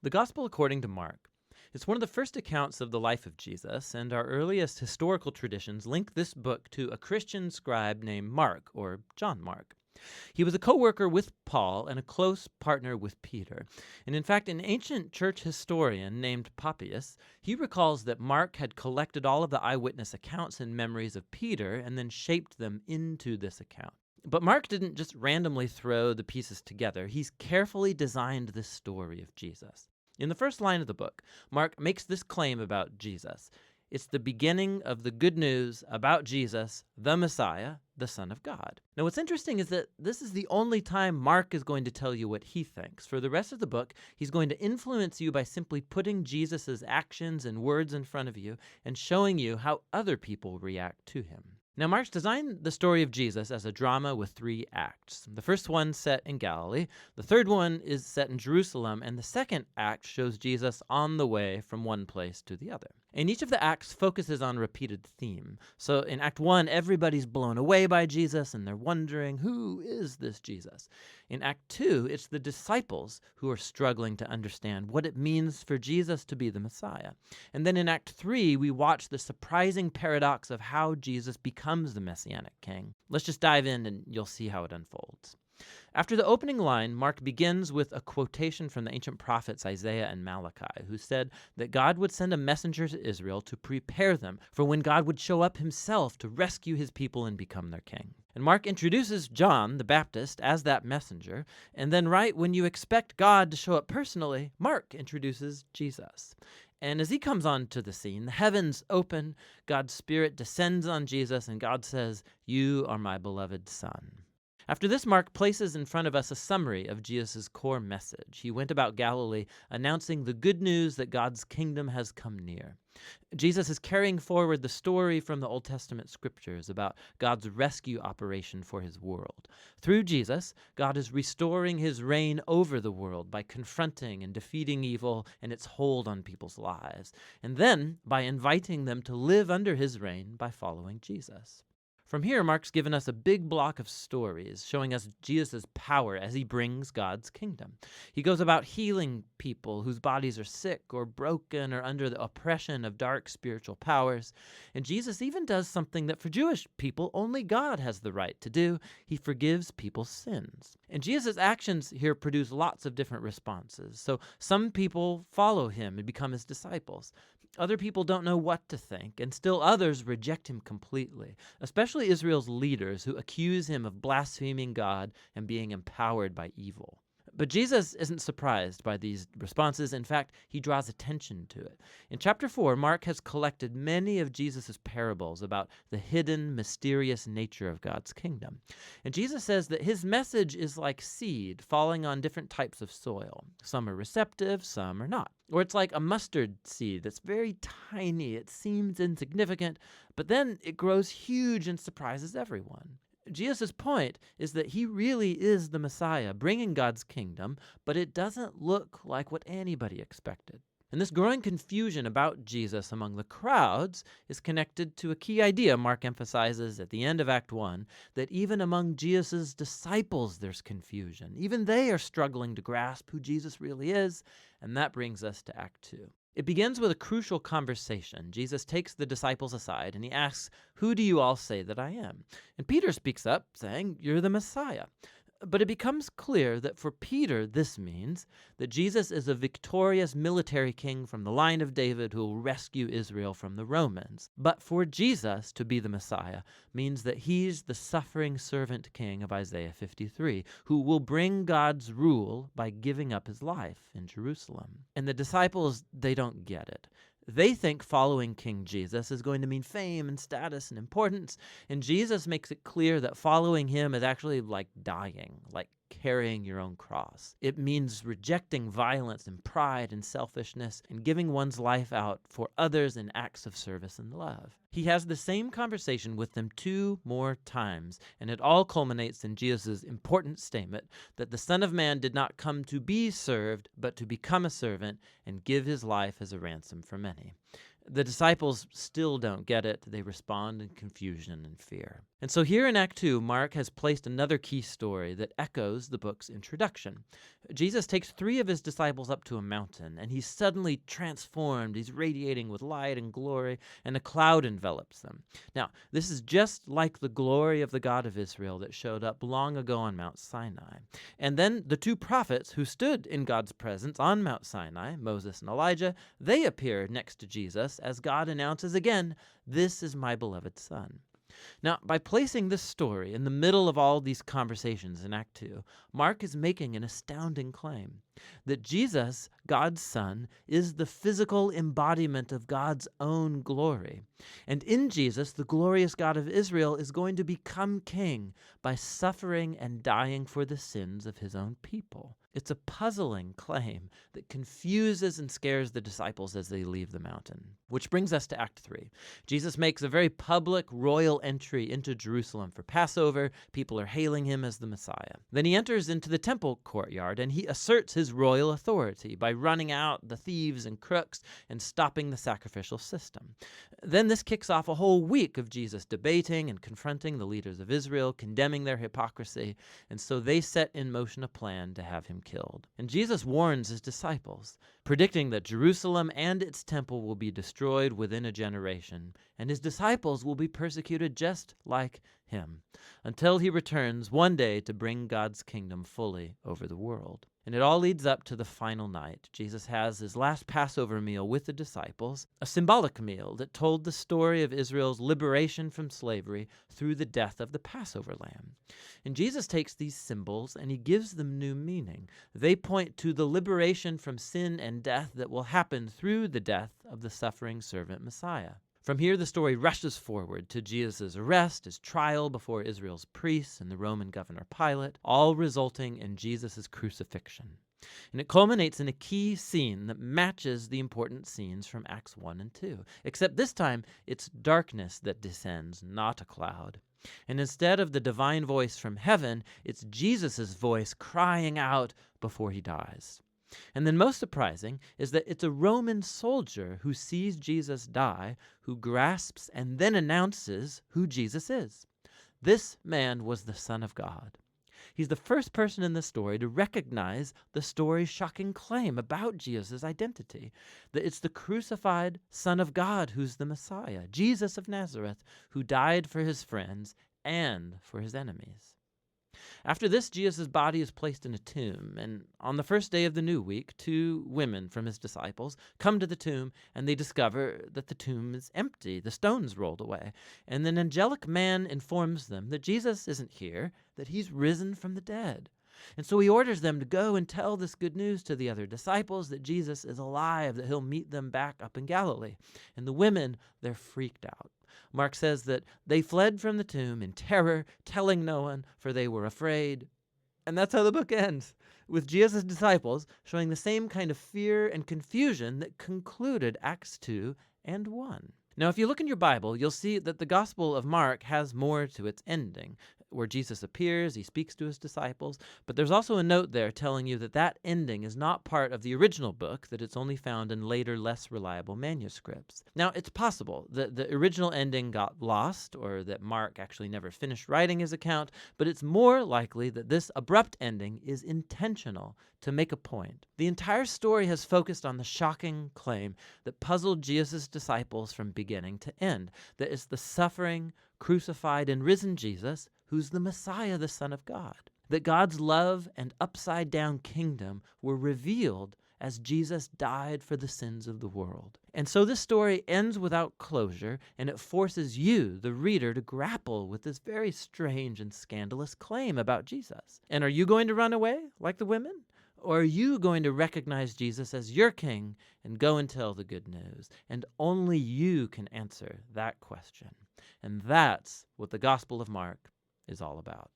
The Gospel according to Mark. It's one of the first accounts of the life of Jesus, and our earliest historical traditions link this book to a Christian scribe named Mark, or John Mark. He was a co-worker with Paul and a close partner with Peter. And in fact, an ancient church historian named Papias, he recalls that Mark had collected all of the eyewitness accounts and memories of Peter and then shaped them into this account. But Mark didn't just randomly throw the pieces together. He's carefully designed this story of Jesus. In the first line of the book, Mark makes this claim about Jesus. It's the beginning of the good news about Jesus, the Messiah, the Son of God. Now, what's interesting is that this is the only time Mark is going to tell you what he thinks. For the rest of the book, he's going to influence you by simply putting Jesus' actions and words in front of you and showing you how other people react to him. Now, Mark's designed the story of Jesus as a drama with 3 acts. The first one set in Galilee, the third one is set in Jerusalem, and the second act shows Jesus on the way from one place to the other. And each of the acts focuses on a repeated theme. So in Act 1, everybody's blown away by Jesus, and they're wondering, who is this Jesus? In Act 2, it's the disciples who are struggling to understand what it means for Jesus to be the Messiah. And then in Act 3, we watch the surprising paradox of how Jesus becomes the Messianic King. Let's just dive in and you'll see how it unfolds. After the opening line, Mark begins with a quotation from the ancient prophets Isaiah and Malachi, who said that God would send a messenger to Israel to prepare them for when God would show up himself to rescue his people and become their king. And Mark introduces John the Baptist as that messenger, and then right when you expect God to show up personally, Mark introduces Jesus. And as he comes onto the scene, the heavens open, God's Spirit descends on Jesus, and God says, "You are my beloved Son." After this, Mark places in front of us a summary of Jesus' core message. He went about Galilee announcing the good news that God's kingdom has come near. Jesus is carrying forward the story from the Old Testament scriptures about God's rescue operation for his world. Through Jesus, God is restoring his reign over the world by confronting and defeating evil and its hold on people's lives, and then by inviting them to live under his reign by following Jesus. From here, Mark's given us a big block of stories showing us Jesus' power as he brings God's kingdom. He goes about healing people whose bodies are sick or broken or under the oppression of dark spiritual powers. And Jesus even does something that for Jewish people only God has the right to do. He forgives people's sins. And Jesus' actions here produce lots of different responses. So some people follow him and become his disciples. Other people don't know what to think, and still others reject him completely, especially Israel's leaders who accuse him of blaspheming God and being empowered by evil. But Jesus isn't surprised by these responses. In fact, he draws attention to it. In chapter 4, Mark has collected many of Jesus' parables about the hidden, mysterious nature of God's kingdom. And Jesus says that his message is like seed falling on different types of soil. Some are receptive, some are not. Or it's like a mustard seed that's very tiny. It seems insignificant, but then it grows huge and surprises everyone. Jesus' point is that he really is the Messiah, bringing God's kingdom, but it doesn't look like what anybody expected. And this growing confusion about Jesus among the crowds is connected to a key idea Mark emphasizes at the end of Act 1, that even among Jesus' disciples there's confusion. Even they are struggling to grasp who Jesus really is, and that brings us to Act 2. It begins with a crucial conversation. Jesus takes the disciples aside and he asks, "Who do you all say that I am?" And Peter speaks up saying, "You're the Messiah." But it becomes clear that for Peter, this means that Jesus is a victorious military king from the line of David who will rescue Israel from the Romans. But for Jesus to be the Messiah means that he's the suffering servant king of Isaiah 53, who will bring God's rule by giving up his life in Jerusalem. And the disciples, they don't get it. They think following King Jesus is going to mean fame and status and importance, and Jesus makes it clear that following him is actually like dying, like carrying your own cross. It means rejecting violence and pride and selfishness and giving one's life out for others in acts of service and love. He has the same conversation with them 2 more times, and it all culminates in Jesus' important statement that the Son of Man did not come to be served, but to become a servant and give his life as a ransom for many. The disciples still don't get it. They respond in confusion and fear. And so here in Act 2, Mark has placed another key story that echoes the book's introduction. Jesus takes 3 of his disciples up to a mountain, and he's suddenly transformed. He's radiating with light and glory, and a cloud envelops them. Now, this is just like the glory of the God of Israel that showed up long ago on Mount Sinai. And then the 2 prophets who stood in God's presence on Mount Sinai, Moses and Elijah, they appear next to Jesus as God announces again, "This is my beloved Son." Now, by placing this story in the middle of all these conversations in Act 2, Mark is making an astounding claim that Jesus, God's Son, is the physical embodiment of God's own glory. And in Jesus, the glorious God of Israel is going to become king by suffering and dying for the sins of his own people. It's a puzzling claim that confuses and scares the disciples as they leave the mountain. Which brings us to Act 3. Jesus makes a very public royal entry into Jerusalem for Passover. People are hailing him as the Messiah. Then he enters into the temple courtyard and he asserts his royal authority by running out the thieves and crooks and stopping the sacrificial system. Then this kicks off a whole week of Jesus debating and confronting the leaders of Israel, condemning their hypocrisy, and so they set in motion a plan to have him killed. And Jesus warns his disciples, predicting that Jerusalem and its temple will be destroyed within a generation, and his disciples will be persecuted just like him, until he returns one day to bring God's kingdom fully over the world. And it all leads up to the final night. Jesus has his last Passover meal with the disciples, a symbolic meal that told the story of Israel's liberation from slavery through the death of the Passover lamb. And Jesus takes these symbols and he gives them new meaning. They point to the liberation from sin and death that will happen through the death of the suffering servant Messiah. From here, the story rushes forward to Jesus' arrest, his trial before Israel's priests and the Roman governor Pilate, all resulting in Jesus' crucifixion. And it culminates in a key scene that matches the important scenes from Acts 1 and 2, except this time it's darkness that descends, not a cloud. And instead of the divine voice from heaven, it's Jesus' voice crying out before he dies. And then most surprising is that it's a Roman soldier who sees Jesus die, who grasps and then announces who Jesus is. This man was the Son of God. He's the first person in the story to recognize the story's shocking claim about Jesus' identity, that it's the crucified Son of God who's the Messiah, Jesus of Nazareth, who died for his friends and for his enemies. After this, Jesus' body is placed in a tomb, and on the first day of the new week, 2 women from his disciples come to the tomb, and they discover that the tomb is empty, the stone's rolled away, and an angelic man informs them that Jesus isn't here, that he's risen from the dead. And so he orders them to go and tell this good news to the other disciples, that Jesus is alive, that he'll meet them back up in Galilee. And the women, they're freaked out. Mark says that they fled from the tomb in terror, telling no one, for they were afraid. And that's how the book ends, with Jesus' disciples showing the same kind of fear and confusion that concluded Acts 2 and 1. Now, if you look in your Bible, you'll see that the Gospel of Mark has more to its ending, where Jesus appears, he speaks to his disciples, but there's also a note there telling you that that ending is not part of the original book, that it's only found in later, less reliable manuscripts. Now, it's possible that the original ending got lost, or that Mark actually never finished writing his account, but it's more likely that this abrupt ending is intentional to make a point. The entire story has focused on the shocking claim that puzzled Jesus' disciples from beginning to end, that it's the suffering, crucified, and risen Jesus who's the Messiah, the Son of God. That God's love and upside-down kingdom were revealed as Jesus died for the sins of the world. And so this story ends without closure, and it forces you, the reader, to grapple with this very strange and scandalous claim about Jesus. And are you going to run away like the women? Or are you going to recognize Jesus as your king and go and tell the good news? And only you can answer that question. And that's what the Gospel of Mark is all about.